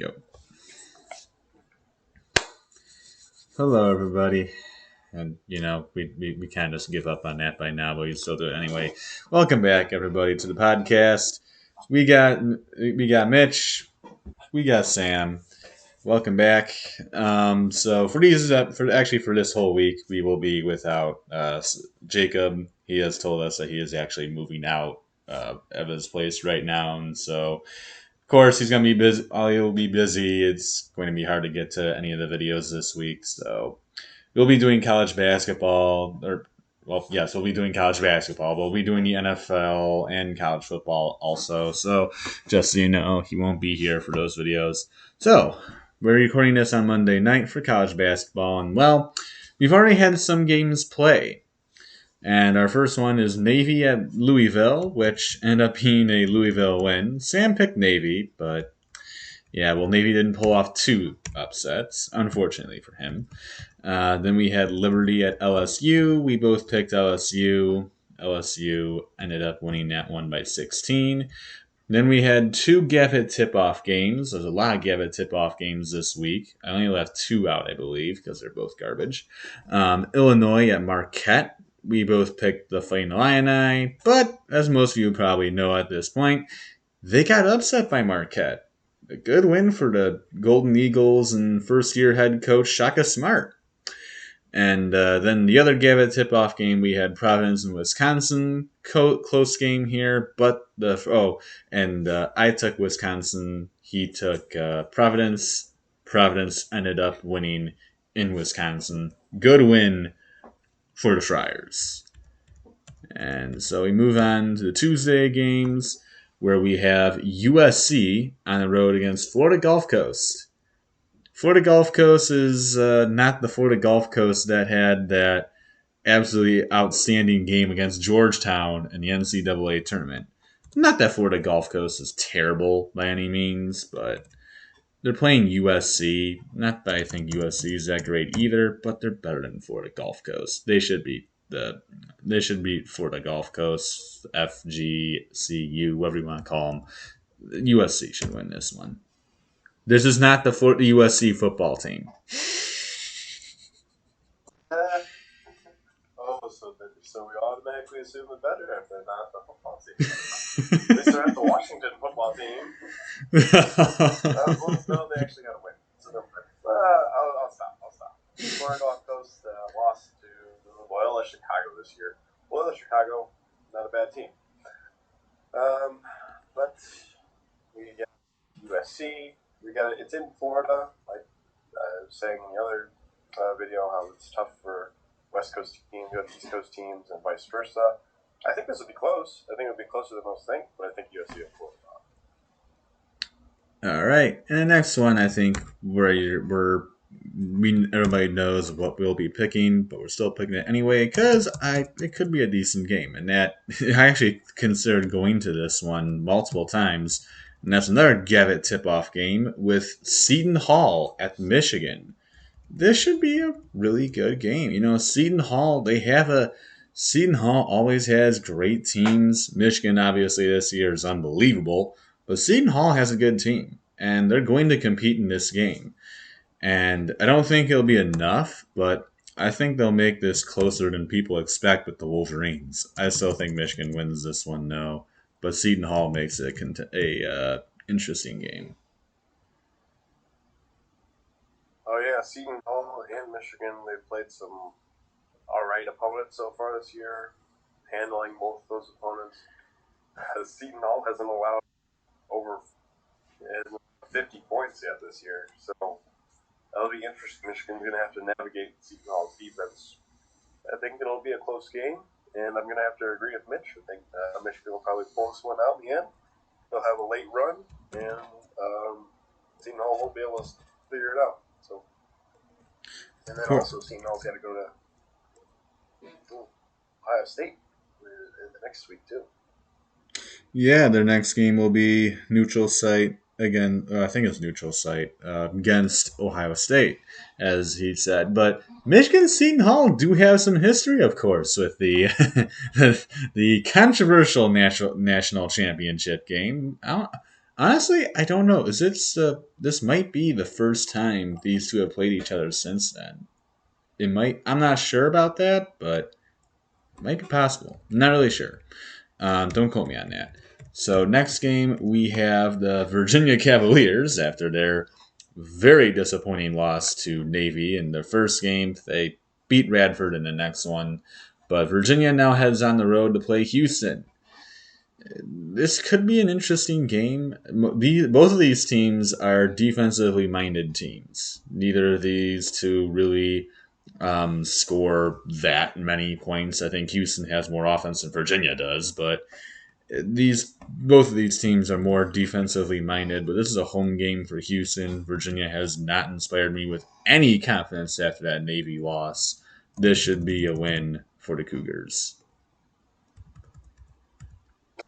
Go. Hello, everybody. And, we kind of just give up on that by now, but we still do it anyway. Welcome back, everybody, to the podcast. We got Mitch. We got Sam. Welcome back. So for this whole week, we will be without Jacob. He has told us that he is actually moving out of his place right now, and so of course he's gonna be busy. He'll be busy. It's going to be hard to get to any of the videos this week, so we'll be doing college basketball. Yes, we'll be doing college basketball. We'll be doing the NFL and college football also. So just so you know, he won't be here for those videos. So we're recording this on Monday night for college basketball, and well, we've already had some games play. And our first one is Navy at Louisville, which ended up being a Louisville win. Sam picked Navy, but yeah, well, Navy didn't pull off two upsets, unfortunately for him. Then we had Liberty at LSU. We both picked LSU. LSU ended up winning that one by 16. Then we had two Gavitt Tipoff games. There's a lot of Gavitt Tipoff games this week. I only left two out, I believe, because they're both garbage. Illinois at Marquette. We both picked the Fighting Illini, but as most of you probably know at this point, they got upset by Marquette. A good win for the Golden Eagles and first-year head coach Shaka Smart. And then the other Gavitt tip-off game, we had Providence and Wisconsin. Close game here, but I took Wisconsin. He took Providence. Providence ended up winning in Wisconsin. Good win for the Friars. And so we move on to the Tuesday games, where we have USC on the road against Florida Gulf Coast. Florida Gulf Coast is not the Florida Gulf Coast that had that absolutely outstanding game against Georgetown in the NCAA tournament. Not that Florida Gulf Coast is terrible by any means, but they're playing USC. Not that I think USC is that great either, but they're better than Florida Gulf Coast. They should beat Florida Gulf Coast, FGCU, whatever you want to call them. USC should win this one. This is not the USC football team. So we automatically assume it's better if they're not the football team. At least they're at the Washington football team. No, they actually got to win. So I'll stop. Florida Gulf Coast lost to Loyola Chicago this year. Loyola Chicago, not a bad team. But we got USC. It's in Florida. Like I was saying in the other video, how it's tough for West Coast teams to go to East Coast teams and vice versa. I think this will be close. I think it'll be closer than most think, but I think USC will pull it off. All right, and the next one, I think everybody knows what we'll be picking, but we're still picking it anyway because it could be a decent game, and that I actually considered going to this one multiple times. And that's another Gavitt tip-off game with Seton Hall at Michigan. This should be a really good game. Seton Hall always has great teams. Michigan, obviously, this year is unbelievable. But Seton Hall has a good team. And they're going to compete in this game. And I don't think it'll be enough, but I think they'll make this closer than people expect with the Wolverines. I still think Michigan wins this one, though. But Seton Hall makes it a interesting game. Oh yeah, Seton Hall and Michigan, they've played some alright opponents so far this year, handling both those opponents. Seton Hall hasn't allowed over 50 points yet this year, so that'll be interesting. Michigan's going to have to navigate Seton Hall's defense. I think it'll be a close game. And I'm going to have to agree with Mitch. I think Michigan will probably pull this one out in the end. They'll have a late run, and Seton Hall won't be able to figure it out. So, and then also Seton Hall's got to go to Ohio State in the next week too. Yeah, their next game will be neutral site again. I think it's neutral site against Ohio State, as he said. But Michigan and Seton Hall do have some history, of course, with the the controversial national championship game. I Honestly, I don't know. Is this might be the first time these two have played each other since then. It might. I'm not sure about that, but it might be possible. I'm not really sure. Don't quote me on that. So next game we have the Virginia Cavaliers after their very disappointing loss to Navy in their first game. They beat Radford in the next one, but Virginia now heads on the road to play Houston. This could be an interesting game. Both of these teams are defensively minded teams. Neither of these two really score that many points. I think Houston has more offense than Virginia does, but these both of these teams are more defensively minded. But this is a home game for Houston. Virginia has not inspired me with any confidence after that Navy loss. This should be a win for the Cougars.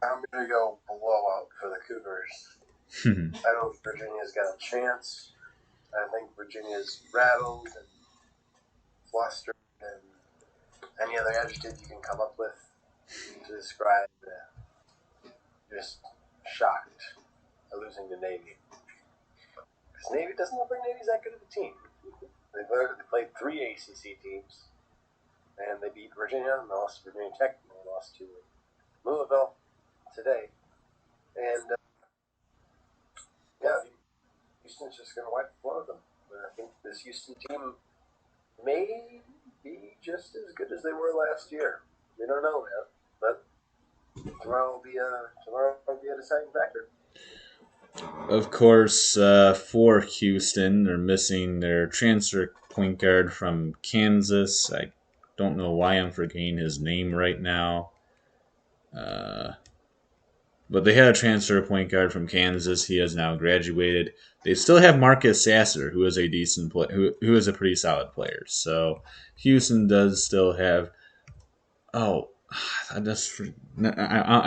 I'm going to go blowout for the Cougars. I don't think Virginia's got a chance. I think Virginia's rattled and flustered and any other adjective you can come up with to describe just shocked at losing to Navy. Because Navy doesn't look like Navy's that good of a team. They played 3 ACC teams, and they beat Virginia, and they lost to Virginia Tech, and they lost to Louisville today. And yeah, Houston's just going to wipe the floor with them. But I think this Houston team may be just as good as they were last year. We don't know yet, but tomorrow will be a deciding factor. Of course, for Houston, they're missing their transfer point guard from Kansas. I don't know why I'm forgetting his name right now. But they had a transfer point guard from Kansas. He has now graduated. They still have Marcus Sasser, who is a decent who is a pretty solid player. So Houston does still have. Oh, I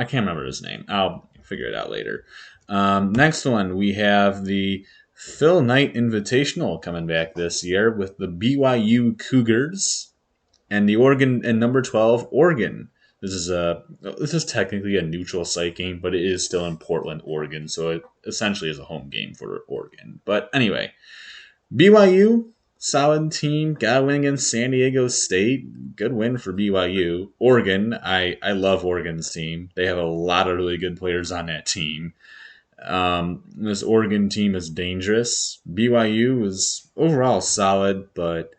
can't remember his name. I'll figure it out later. Next one, we have the Phil Knight Invitational coming back this year with the BYU Cougars and the Oregon and number 12 Oregon. This is technically a neutral site game, but it is still in Portland, Oregon, so it essentially is a home game for Oregon. But anyway, BYU, solid team, got a win against San Diego State. Good win for BYU. Oregon, I love Oregon's team. They have a lot of really good players on that team. This Oregon team is dangerous. BYU is overall solid, but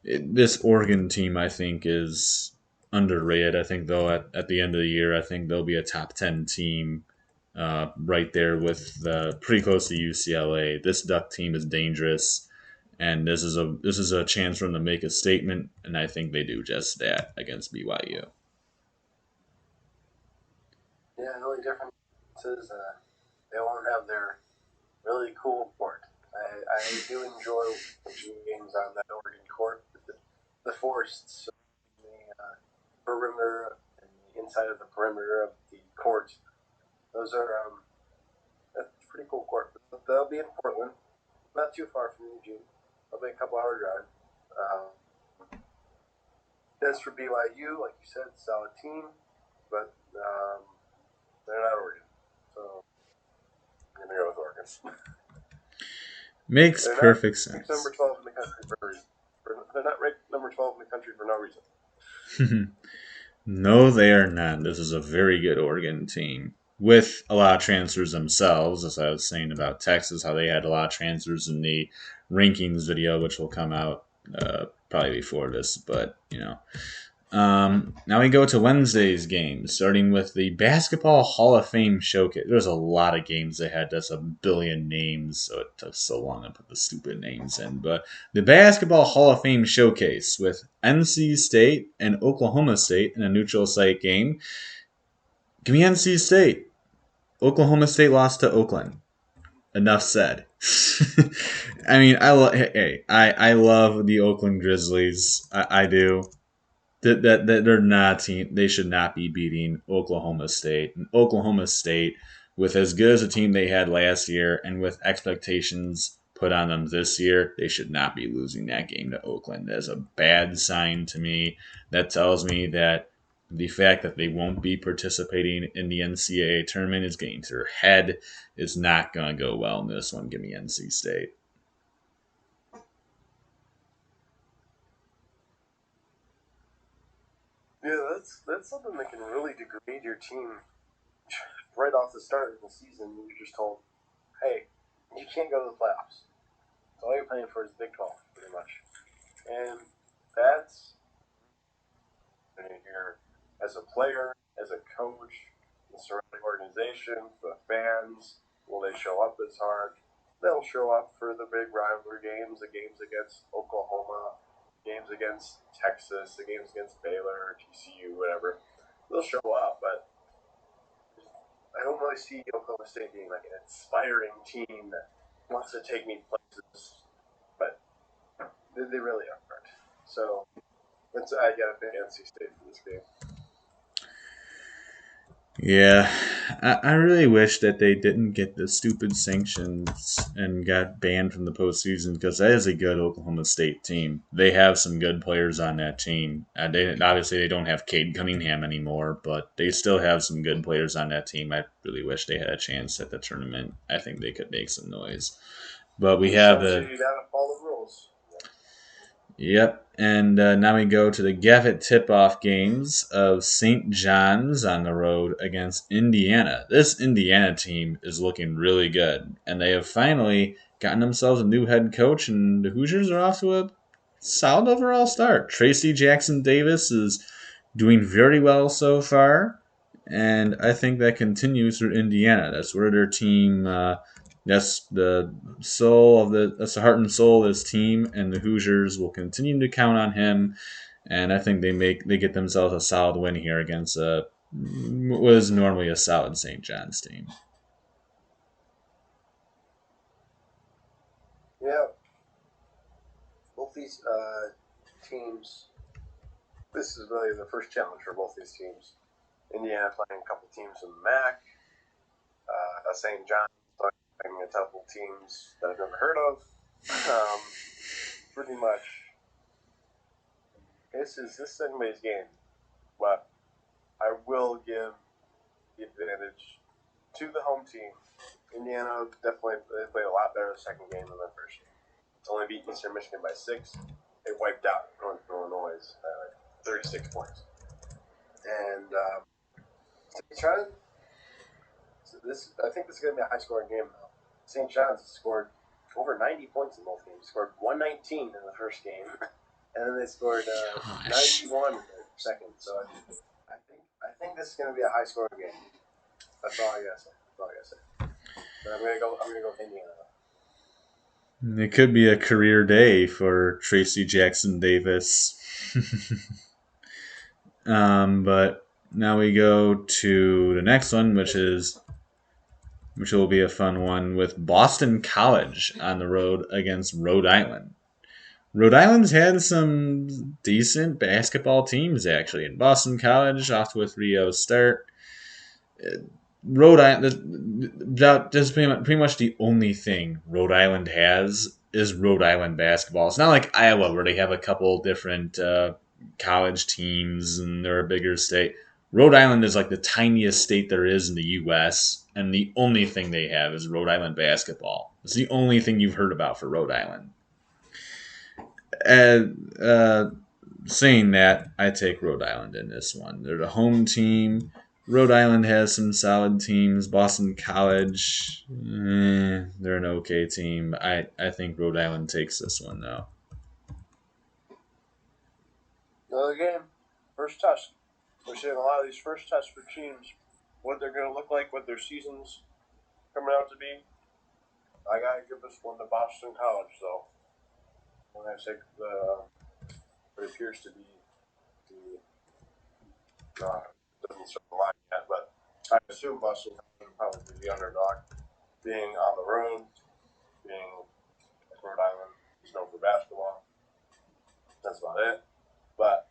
this Oregon team, I think, is underrated. I think, though, at the end of the year, I think they'll be a top 10 team right there with pretty close to UCLA. This Duck team is dangerous, and this is a chance for them to make a statement, and I think they do just that against BYU. Yeah, the only difference is they won't have their really cool court. I do enjoy watching games on that Oregon court. The forests, the perimeter, and the inside of the perimeter of the court. Those are that's a pretty cool court. But they'll be in Portland, not too far from Eugene. It'll be a couple-hour drive. As for BYU, like you said, solid team, but they're not Oregon, so I'm gonna go with Oregon. Makes perfect sense. Number 12 in the country for a reason. They're not ranked number 12 in the country for no reason. No, they are not. This is a very good Oregon team with a lot of transfers themselves, as I was saying about Texas, how they had a lot of transfers in the rankings video, which will come out probably before this. But, now we go to Wednesday's games, starting with the Basketball Hall of Fame showcase. There's a lot of games that had just a billion names, so it took so long to put the stupid names in. But the Basketball Hall of Fame showcase with NC State and Oklahoma State in a neutral site game. Give me NC State. Oklahoma State lost to Oakland. Enough said. I mean, I love the Oakland Grizzlies. I do. That they're not a team. They should not be beating Oklahoma State. And Oklahoma State, with as good as a team they had last year, and with expectations put on them this year, they should not be losing that game to Oakland. That's a bad sign to me. That tells me that The fact that they won't be participating in the NCAA tournament is getting to their head. It's not going to go well in this one. Give me NC State. Yeah, that's something that can really degrade your team right off the start of the season. You're just told, hey, you can't go to the playoffs. So all you're playing for is Big 12, pretty much. And that's here as a player, as a coach, the surrounding organization, the fans. Will they show up as hard? They'll show up for the big rivalry games, the games against Oklahoma, games against Texas, the games against Baylor, TCU, whatever. They'll show up, but I don't really see Oklahoma State being like an inspiring team that wants to take me places, but they really aren't. So I got to pick NC State for this game. Yeah, I really wish that they didn't get the stupid sanctions and got banned from the postseason because that is a good Oklahoma State team. They have some good players on that team. Obviously, they don't have Cade Cunningham anymore, but they still have some good players on that team. I really wish they had a chance at the tournament. I think they could make some noise. But we have the. You gotta follow the rules. Yep, and now we go to the Gavitt Tipoff Games of St. John's on the road against Indiana. This Indiana team is looking really good, and they have finally gotten themselves a new head coach, and the Hoosiers are off to a solid overall start. Tracy Jackson Davis is doing very well so far, and I think that continues through Indiana. That's where their team. That's the that's the heart and soul of this team, and the Hoosiers will continue to count on him. And I think they get themselves a solid win here against what is normally a solid St. John's team. Yeah, both these teams. This is really the first challenge for both these teams. Indiana playing a couple teams in the MAC. St. John's playing a couple teams that I've never heard of. Pretty much, this is anybody's game, but I will give the advantage to the home team. Indiana definitely played a lot better the second game than the first game. It's only beat Eastern Michigan by 6. They wiped out North Illinois 36 points. And I think this is going to be a high-scoring game, though. St. John's scored over 90 points in both games. Scored 119 in the first game, and then they scored 91 in the second. So I think this is going to be a high-scoring game. That's all I gotta say. But I'm gonna go with Indiana. It could be a career day for Tracy Jackson Davis. But now we go to the next one, which will be a fun one with Boston College on the road against Rhode Island. Rhode Island's had some decent basketball teams actually. And Boston College off to a 3-0 start. Rhode Island, just pretty much the only thing Rhode Island has is Rhode Island basketball. It's not like Iowa where they have a couple different college teams and they're a bigger state. Rhode Island is like the tiniest state there is in the U.S., and the only thing they have is Rhode Island basketball. It's the only thing you've heard about for Rhode Island. And saying that, I take Rhode Island in this one. They're the home team. Rhode Island has some solid teams. Boston College, they're an okay team. I think Rhode Island takes this one, though. Another game. First touch. We're seeing a lot of these first touch for teams. What they're going to look like, what their season's coming out to be. I got to give this one to Boston College, though. When I say what appears to be doesn't show the line yet, but I assume Boston College will probably be the underdog. Being on the road, being Rhode Island is known for basketball. That's about it. But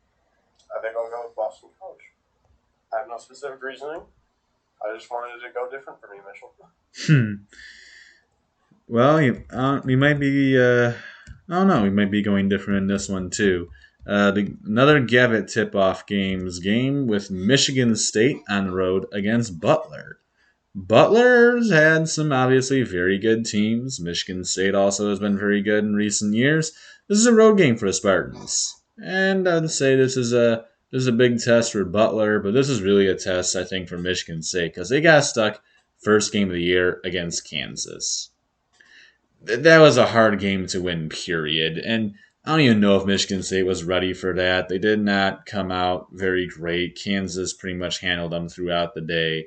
I think I'll go with Boston College. I have no specific reasoning. I just wanted it to go different for me, Mitchell. Well, we might be. I don't know. We might be going different in this one too. Another Gavitt Tipoff Games game with Michigan State on the road against Butler. Butler's had some obviously very good teams. Michigan State also has been very good in recent years. This is a road game for the Spartans, and I'd say this is a big test for Butler, but this is really a test I think for Michigan State because they got stuck first game of the year against Kansas. That was a hard game to win, period. And I don't even know if Michigan State was ready for that. They did not come out very great. Kansas pretty much handled them throughout the day.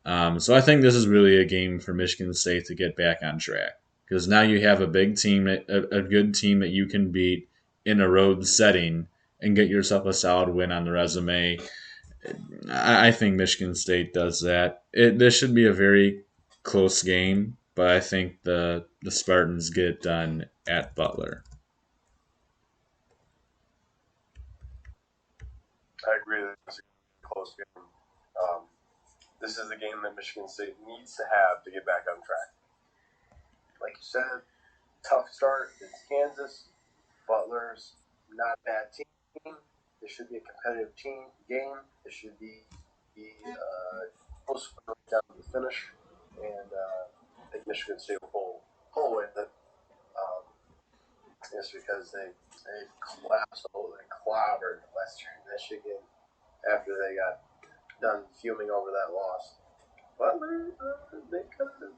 So I think this is really a game for Michigan State to get back on track because now you have a big team, a good team that you can beat in a road setting and get yourself a solid win on the resume. I think Michigan State does that. This should be a very close game, but I think the Spartans get it done at Butler. I agree that it's a close game. This is the game that Michigan State needs to have to get back on track. Like you said, tough start against Kansas. Butler's not a bad team. This should be a competitive game. This should be close down to the finish. And I think Michigan State will pull with it. Just because they absolutely clobbered Western Michigan after they got done fuming over that loss. Butler, they could have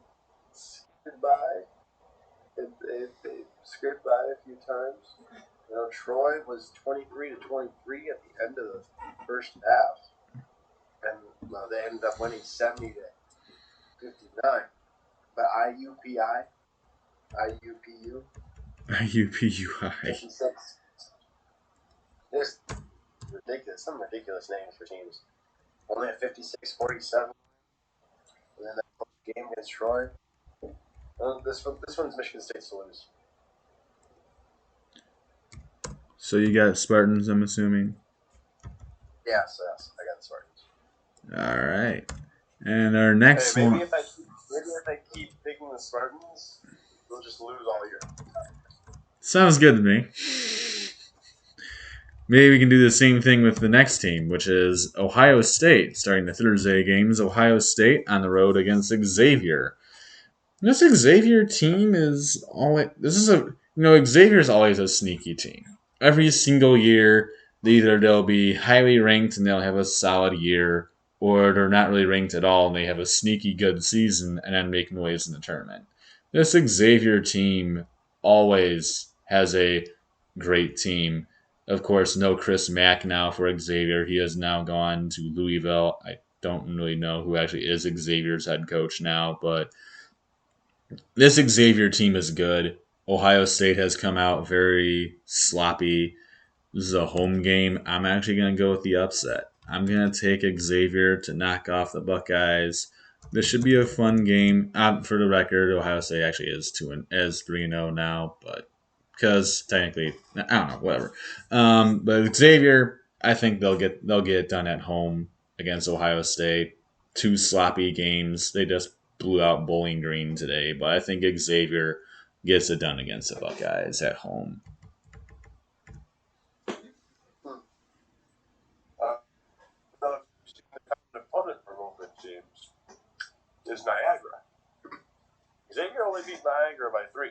scraped by. They scraped by a few times. You know, Troy was 23-23 at the end of the first half, and they ended up winning 70-59. But IUPU, IUPUI. 56. There's ridiculous, some ridiculous names for teams. Only at 56-47, and then that game against Troy. This one's Michigan State's to lose. So you got Spartans, I'm assuming. Yes, I got the Spartans. All right, and our next maybe one. If I keep picking the Spartans, we'll just lose all year. Sounds good to me. Maybe we can do the same thing with the next team, which is Ohio State, starting the Thursday games. Ohio State on the road against Xavier. This Xavier team is always. Xavier's always a sneaky team. Every single year, they'll be highly ranked and they'll have a solid year, or they're not really ranked at all and they have a sneaky good season and then make noise in the tournament. This Xavier team always has a great team. Of course, no Chris Mack now for Xavier. He has now gone to Louisville. I don't really know who actually is Xavier's head coach now, but this Xavier team is good. Ohio State has come out very sloppy. This is a home game. I'm actually going to go with the upset. I'm going to take Xavier to knock off the Buckeyes. This should be a fun game. For the record, Ohio State actually is 3-0 now, but because technically, I don't know, whatever. But Xavier, I think they'll get it done at home against Ohio State. 2 sloppy games. They just blew out Bowling Green today, but I think Xavier gets it done against the Buckeyes at home. The opponent for both teams is Niagara. Xavier only beat Niagara by 3.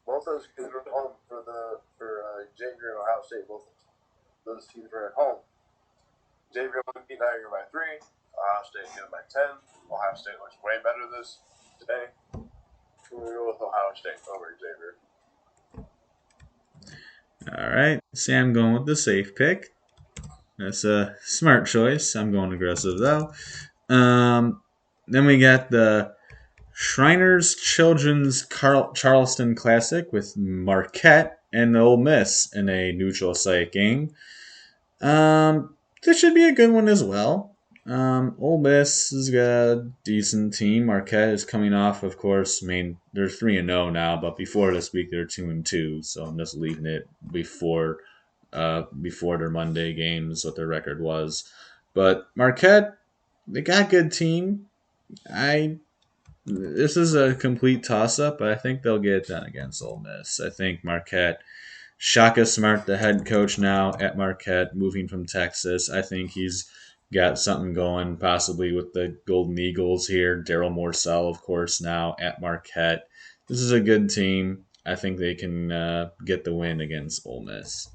Both those teams are at home for Xavier and Ohio State. Both those teams are at home. Xavier only beat Niagara by 3. Ohio State beat them by 10. Ohio State looks way better today. We're going to go with Ohio State over Xavier. All right, Sam going with the safe pick. That's a smart choice. I'm going aggressive though. Then we got the Shriners Children's Charleston Classic with Marquette and Ole Miss in a neutral site game. This should be a good one as well. Ole Miss has got a decent team. Marquette is coming off, of course. I mean, they're 3-0 now, but before this week they're 2-2. So I'm just leaving it before their Monday games what their record was. But Marquette, they got a good team. This is a complete toss-up, but I think they'll get it done against Ole Miss. I think Marquette Shaka Smart, the head coach now at Marquette, moving from Texas. I think he's got something going, possibly with the Golden Eagles here. Daryl Morcell, of course, now at Marquette. This is a good team. I think they can get the win against Ole Miss.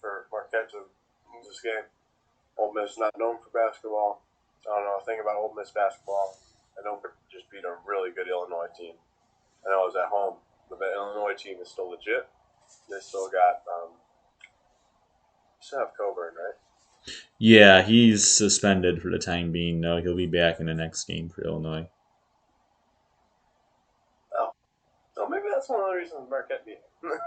For Marquette to lose this game. Ole Miss not known for basketball. I don't know a thing about Ole Miss basketball. I know they just beat a really good Illinois team. I know it was at home, but the Illinois team is still legit. They still got still have Coburn, right? Yeah, he's suspended for the time being. No, he'll be back in the next game for Illinois. Oh, so maybe that's one of the reasons Marquette beat him.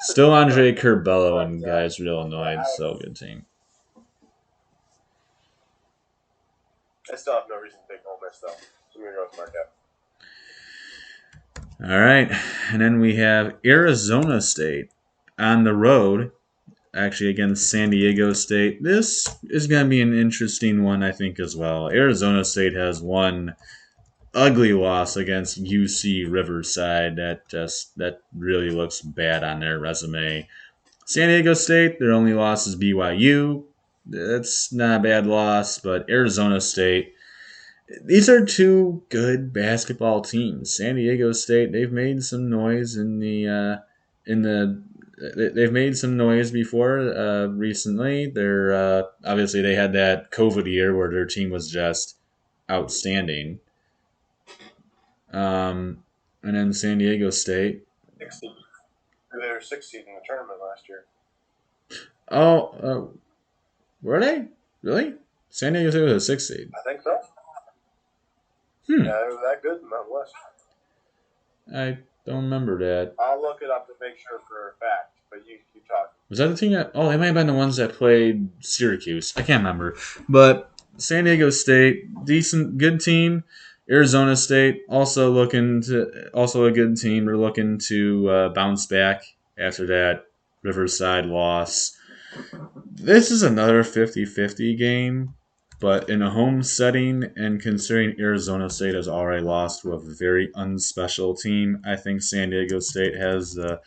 Still Andre Curbelo and guys from Illinois. So good team. I still have no reason to take Ole Miss though. So I'm gonna go with Marquette. All right, and then we have Arizona State on the road, actually against San Diego State. This is going to be an interesting one, I think, as well. Arizona State has one ugly loss against UC Riverside. That really looks bad on their resume. San Diego State, their only loss is BYU. That's not a bad loss, but Arizona State, these are two good basketball teams. San Diego State, they've made some noise in the they've made some noise before recently. They're obviously they had that COVID year where their team was just outstanding. And then San Diego State. 16. They were 16 in the tournament last year. Oh, were they really? San Diego State was a 6 seed. I think so. Yeah, they were that good in Mountain West. I don't remember that. I'll look it up to make sure for a fact, but you keep talking. Was that the team that? Oh, they might have been the ones that played Syracuse. I can't remember. But San Diego State, decent, good team. Arizona State also a good team. They're looking to bounce back after that Riverside loss. This is another 50-50 game, but in a home setting and considering Arizona State has already lost to a very unspecial team, I think San Diego State has the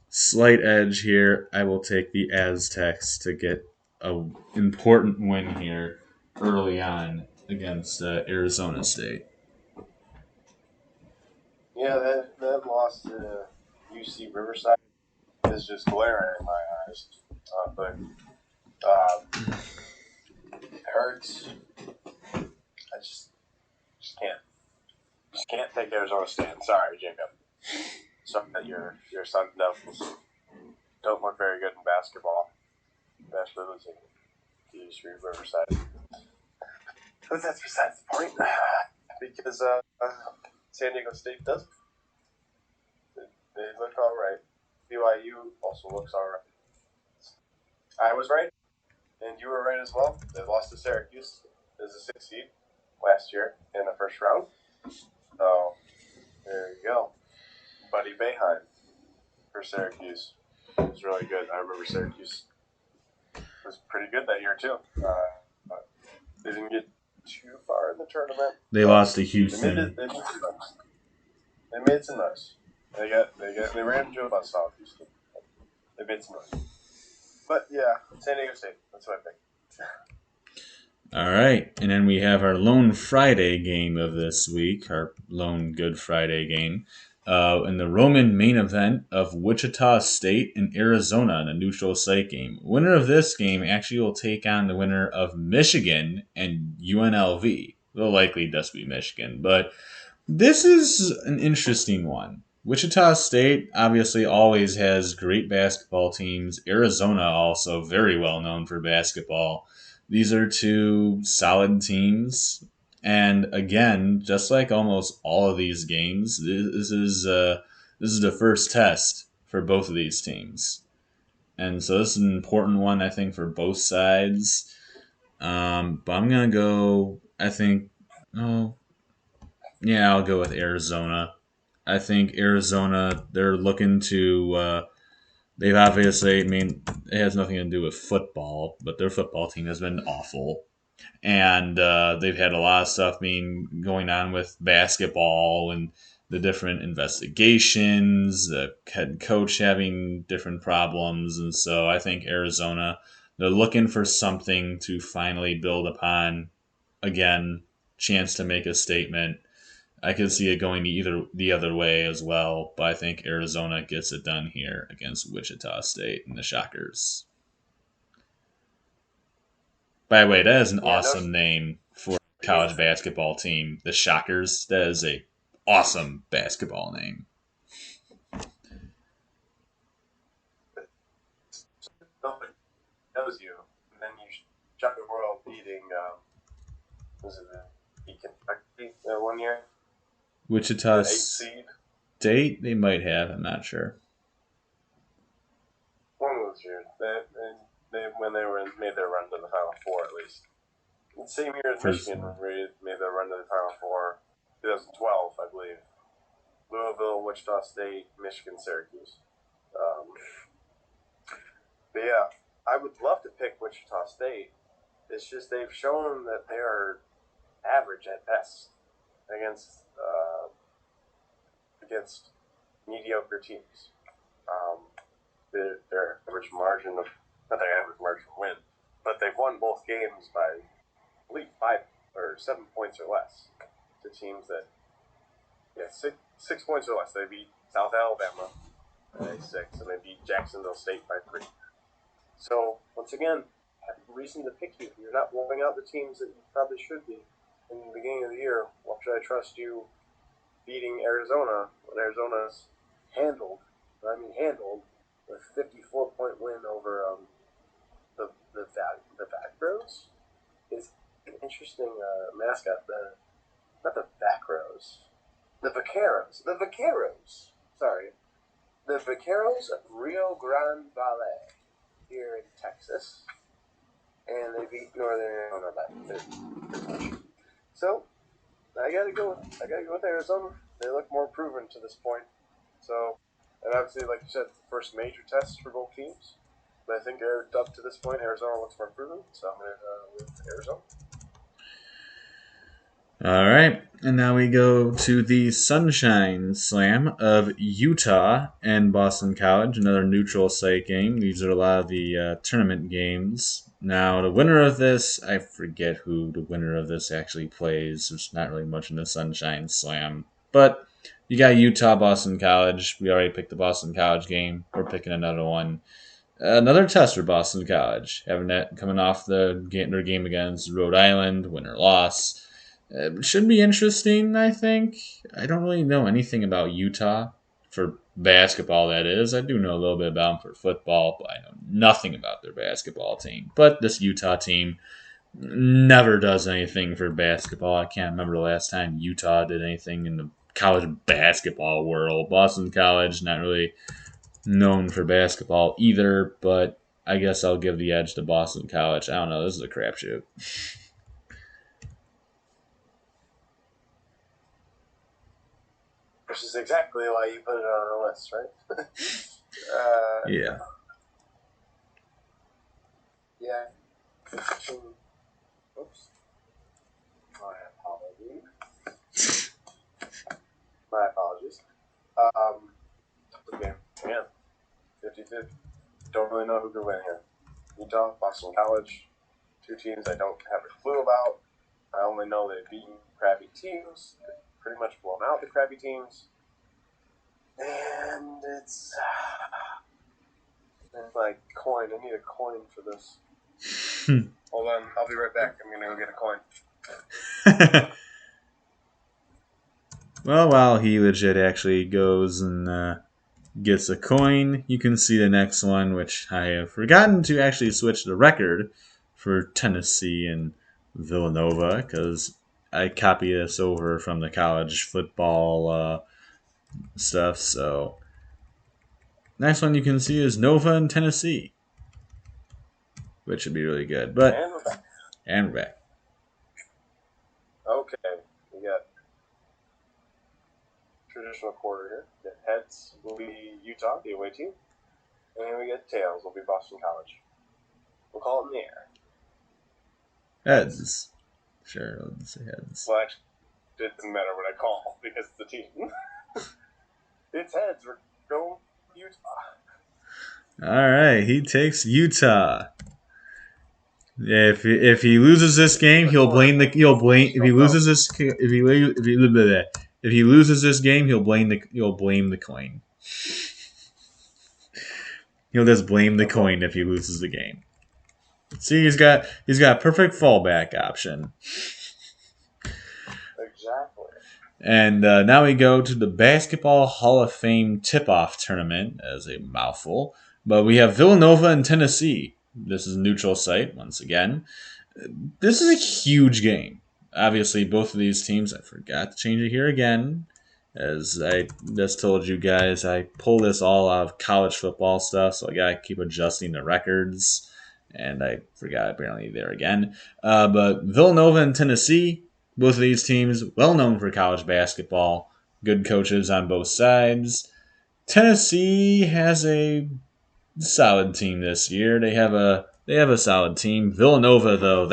slight edge here. I will take the Aztecs to get an important win here early on against Arizona State. Yeah, that loss to UC Riverside is just glaring in my eyes. But it hurts. I just can't take Arizona State. I'm sorry, Jacob. Something that your Sun Devils don't look very good in basketball. Especially losing to UC Riverside. But that's besides the point. Because San Diego State does. They look all right. BYU also looks all right. I was right, and you were right as well. They lost to Syracuse as a 6 seed last year in the first round. So there you go. Buddy Boeheim for Syracuse was really good. I remember Syracuse was pretty good that year too. They didn't get too far in the tournament. They lost to Houston. They made some noise. They ran into a buzzsaw of Houston. They made some noise. But yeah, San Diego State. That's what I think. All right, and then we have our lone Friday game of this week, our lone Good Friday game, in the Roman main event of Wichita State and Arizona in a neutral site game. Winner of this game actually will take on the winner of Michigan and UNLV. They'll likely just be Michigan, but this is an interesting one. Wichita State obviously always has great basketball teams. Arizona also very well known for basketball. These are two solid teams. And again, just like almost all of these games, this is the first test for both of these teams. And so this is an important one, I think, for both sides. But I'm going to go, I think, I'll go with Arizona. I think Arizona, they're looking to, they've obviously, it has nothing to do with football, but their football team has been awful. and they've had a lot of stuff going on with basketball and the different investigations, the head coach having different problems, and so I think Arizona, they're looking for something to finally build upon again, chance to make a statement. I could see it going either the other way as well, but I think Arizona gets it done here against Wichita State and the Shockers. By the way, that is an Yeah, no, awesome name for a college basketball team. The Shockers. That is a awesome basketball name. nobody knows you, and then you shock the world beating, was it beat Kentucky 1 year? Wichita The 8th seed? State, they might have. I'm not sure. One of those years. When they made their run to the Final Four, at least. The same year as Michigan made their run to the Final Four, 2012, I believe. Louisville, Wichita State, Michigan, Syracuse. But yeah, I would love to pick Wichita State. It's just they've shown that they are average at best against mediocre teams. Their average margin of not their average margin of win, but they've won both games by I believe 5 or 7 points or less to teams that 6 points or less. They beat South Alabama by 6, and they beat Jacksonville State by 3. So once again, have reason to pick you. You're not blowing out the teams that you probably should be in the beginning of the year. Why should I trust you beating Arizona when Arizona's handled with 54-point win over the Vaqueros? Is an interesting mascot. Not the Vaqueros, the Vaqueros. The Vaqueros. Sorry, the Vaqueros of Rio Grande Valley here in Texas, and they beat Northern Arizona by 30. So I gotta go with Arizona. They look more proven to this point. So, and obviously, like you said, first major test for both teams. But I think up to this point, Arizona looks more proven. So I'm gonna go with Arizona. All right, and now we go to the Sunshine Slam of Utah and Boston College, another neutral site game. These are a lot of the tournament games. Now, the winner of this, I forget who the winner of this actually plays. There's not really much in the Sunshine Slam. But you got Utah, Boston College. We already picked the Boston College game. We're picking another one. Another test for Boston College, having that coming off their game against Rhode Island, win or loss. Should be interesting, I think. I don't really know anything about Utah for basketball, that is. I do know a little bit about them for football, but I know nothing about their basketball team. But this Utah team never does anything for basketball. I can't remember the last time Utah did anything in the college basketball world. Boston College, not really known for basketball either, but I guess I'll give the edge to Boston College. I don't know. This is a crapshoot. Which is exactly why you put it on our list, right? Yeah. Yeah. Oops. My apologies. My apologies. Okay. Yeah. 50-50. Don't really know who could win here. Utah, Boston College. Two teams I don't have a clue about. I only know they've beaten crappy teams. Pretty much blown out the crappy teams. And it's like coin. I need a coin for this. Hold on. I'll be right back. I'm going to go get a coin. Well, while he legit actually goes and gets a coin, you can see the next one, which I have forgotten to actually switch the record for Tennessee and Villanova because I copied this over from the college football stuff. So, next one you can see is Nova and Tennessee, which should be really good. But and we're back. Okay, we got traditional quarter here. The heads will be Utah, the away team, and we get tails will be Boston College. We'll call it in the air. Heads. Sure, let's say heads. Well, actually, it doesn't matter what I call because it's the team. It's heads. We're going Utah. All right, he takes Utah. If he loses this game, he'll blame the he'll blame if he loses this if he loses this game, he'll blame the coin. He'll just blame the coin if he loses the game. See, he's got a perfect fallback option. Exactly. And now we go to the Basketball Hall of Fame tip-off tournament as a mouthful. But we have Villanova and Tennessee. This is a neutral site once again. This is a huge game. Obviously, both of these teams, I forgot to change it here again. As I just told you guys, I pull this all out of college football stuff, so I gotta keep adjusting the records. And I forgot apparently there again. But Villanova and Tennessee, both of these teams, well known for college basketball, good coaches on both sides. Tennessee has a solid team this year. They have a solid team. Villanova, though,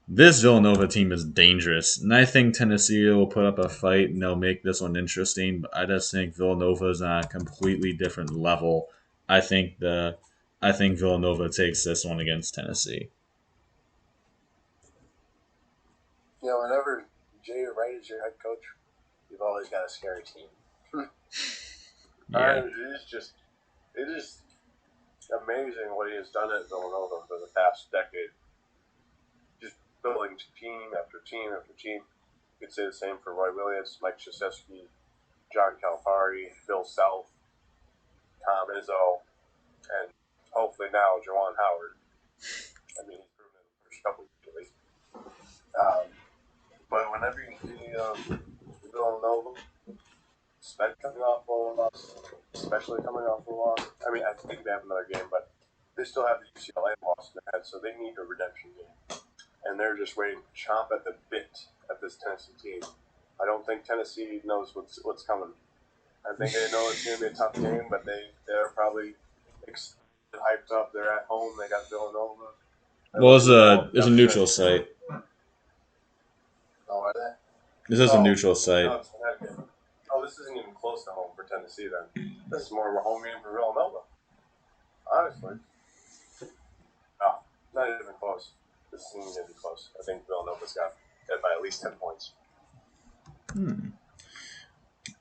this Villanova team is dangerous, and I think Tennessee will put up a fight and they'll make this one interesting. But I just think Villanova is on a completely different level. I think Villanova takes this one against Tennessee. Whenever Jay Wright is your head coach, you've always got a scary team. Yeah. It is amazing what he has done at Villanova for the past decade. Just building team after team after team. You could say the same for Roy Williams, Mike Krzyzewski, John Calipari, Phil Self, Tom Izzo, and hopefully now Juwan Howard. I mean, he's proven it in the first couple of years at least. But whenever you see Villanova, especially coming off a loss. I mean, I think they have another game, but they still have the UCLA loss in their head, so they need a redemption game. And they're just waiting to chomp at the bit at this Tennessee team. I don't think Tennessee knows what's coming. I think they know it's going to be a tough game, but they're probably hyped up. They're at home. They got Villanova. Well, it's a neutral site. Oh, are they? This is a neutral site. No, oh, this isn't even close to home for Tennessee then. This is more of a home game for Villanova. Honestly. No, not even close. This isn't even close. I think Villanova's got it by at least 10 points.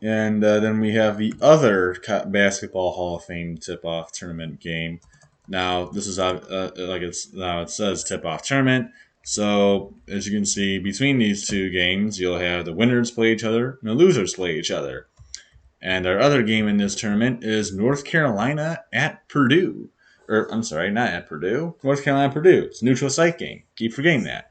And then we have the other Basketball Hall of Fame tip-off tournament game. Now, this is it says tip-off tournament. So, as you can see, between these two games, you'll have the winners play each other and the losers play each other. And our other game in this tournament is North Carolina at Purdue. I'm sorry, not at Purdue. North Carolina Purdue. It's a neutral site game. Keep forgetting that.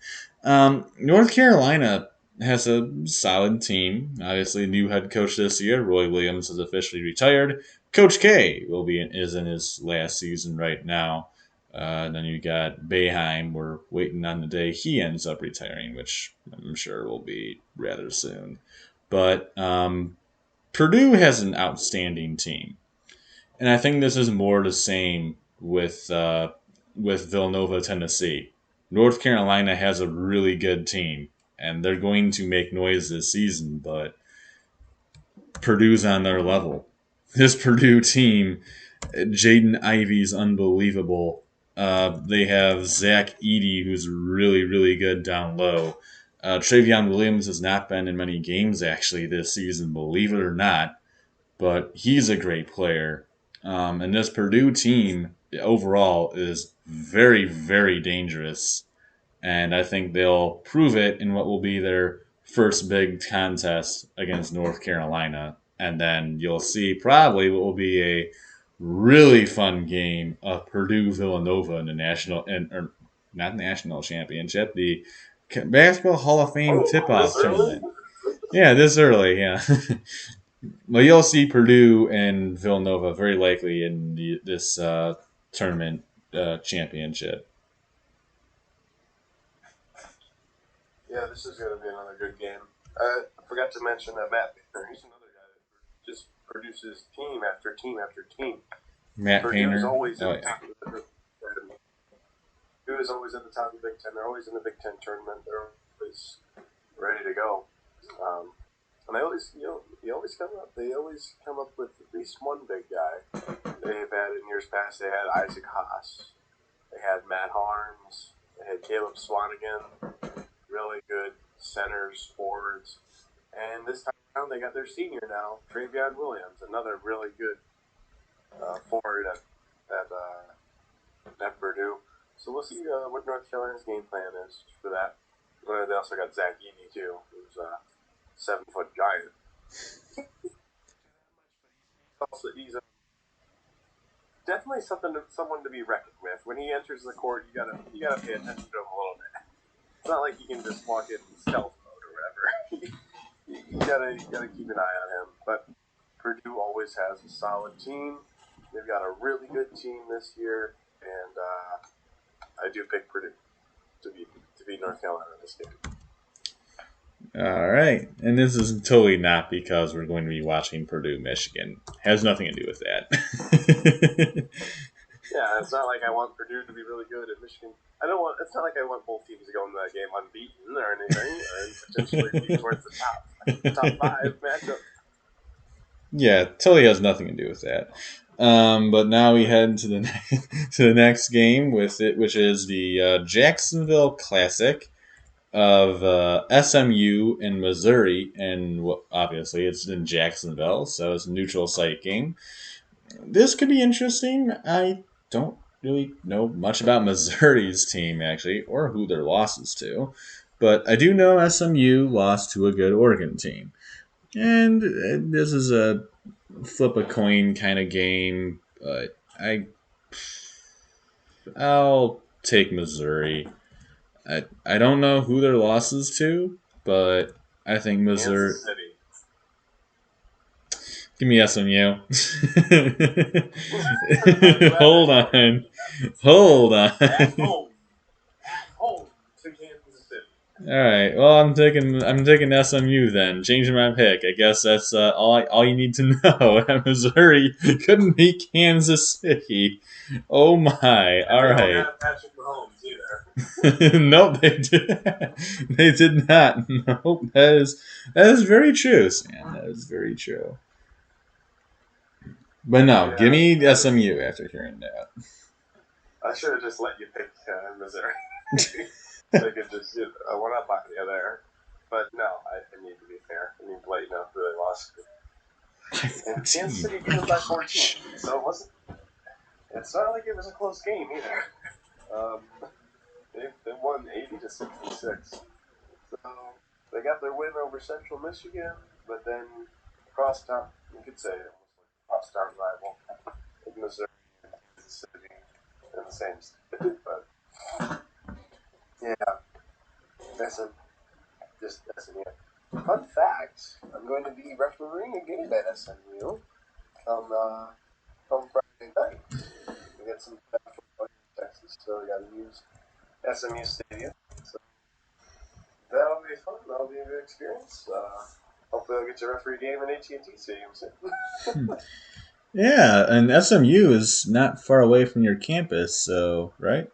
North Carolina has a solid team. Obviously, new head coach this year, Roy Williams, has officially retired. Coach K is in his last season right now. Then you got Boeheim. We're waiting on the day he ends up retiring, which I'm sure will be rather soon. But Purdue has an outstanding team, and I think this is more the same with Villanova, Tennessee. North Carolina has a really good team, and they're going to make noise this season, but Purdue's on their level. This Purdue team, Jaden Ivey's unbelievable. They have Zach Edey, who's really, really good down low. Travion Williams has not been in many games, actually, this season, believe it or not, but he's a great player. And this Purdue team, overall, is very, very dangerous. And I think they'll prove it in what will be their first big contest against North Carolina. And then you'll see probably what will be a really fun game of Purdue Villanova in the not national championship, the Basketball Hall of Fame tip-off tournament. Yeah, this early, yeah. Well, you'll see Purdue and Villanova very likely in this tournament championship. Yeah, this is going to be another good game. I forgot to mention that Matt Painter, he's another guy that just produces team after team after team. Matt Purdue's Painter. always Oh, yeah. Purdue is always at the top of the Big Ten. They're always in the Big Ten tournament. They're always ready to go. And they always, you always come up. They always come up with at least one big guy. They've had in years past. They had Isaac Haas. They had Matt Harms. They had Caleb Swanigan. Really good centers, forwards. And this time around, they got their senior now, Travion Williams, another really good forward at Purdue. So we'll see what North Carolina's game plan is for that. They also got Zach Edey, too, who's a 7-foot giant. He's definitely someone to be reckoned with. When he enters the court, you gotta pay attention to him a little bit. It's not like you can just walk in stealth mode or whatever. you gotta keep an eye on him. But Purdue always has a solid team. They've got a really good team this year, and I do pick Purdue to beat North Carolina in this game. All right, and this is totally not because we're going to be watching Purdue, Michigan. Has nothing to do with that. Yeah, it's not like I want Purdue to be really good at Michigan. It's not like I want both teams to go into that game unbeaten or anything, or potentially be towards the top 5 matchup. Yeah, totally has nothing to do with that. But now we head to the next game with it, which is the Jacksonville Classic of SMU and Missouri, and obviously it's in Jacksonville, so it's a neutral site game. This could be interesting. I don't really know much about Missouri's team, actually, or who their losses to, but I do know SMU lost to a good Oregon team. And this is a flip a coin kind of game, but I'll take Missouri. I don't know who their losses to, but I think Missouri. Kansas City. Give me SMU. Hold on. At home to Kansas City. All right. Well, I'm taking SMU then. Changing my pick. I guess that's all you need to know. Missouri couldn't beat Kansas City. Oh my! All right. They don't have Patrick Mahomes either. Nope, they did. They did not. Nope. That is very true, Sam. That is very true. But no, give me the SMU after hearing that. I should have just let you pick Missouri. They could just one up on you there. But no, I need to be fair. I need to let you know who they lost. And Kansas City beat them by 14. So it's not like it was a close game either. They won 80-66. So they got their win over Central Michigan, but then crosstown, you could say it was like a crosstown rival in Missouri and Kansas City in the same state. But yeah, that's SMU. Fun fact: I'm going to be refereeing a game at SMU come Friday night. We got some football in Texas, so we got to use SMU Stadium. So that'll be fun. That'll be a good experience. Hopefully, I'll get to referee a game in AT&T Stadium soon. Yeah, and SMU is not far away from your campus, so right?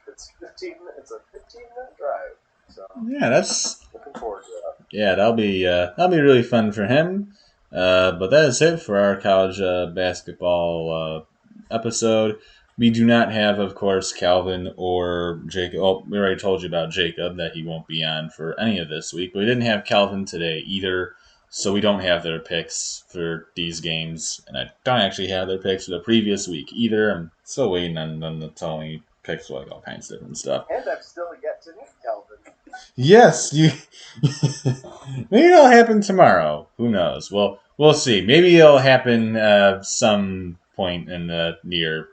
It's a 15-minute drive. So yeah, that's looking forward to that. Yeah, that'll be really fun for him. But that is it for our college basketball episode. We do not have, of course, Calvin or Jacob. Oh, we already told you about Jacob that he won't be on for any of this week. But we didn't have Calvin today either, so we don't have their picks for these games. And I don't actually have their picks for the previous week either. I'm still waiting on them to tell me picks for like all kinds of different stuff. And I've still yet to meet Calvin. Yes, you. Maybe it'll happen tomorrow. Who knows? Well, we'll see. Maybe it'll happen some point in the near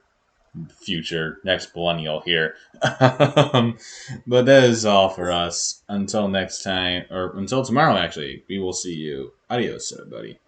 future, next millennial here. But that is all for us. Until next time, or until tomorrow, actually, we will see you. Adios, everybody.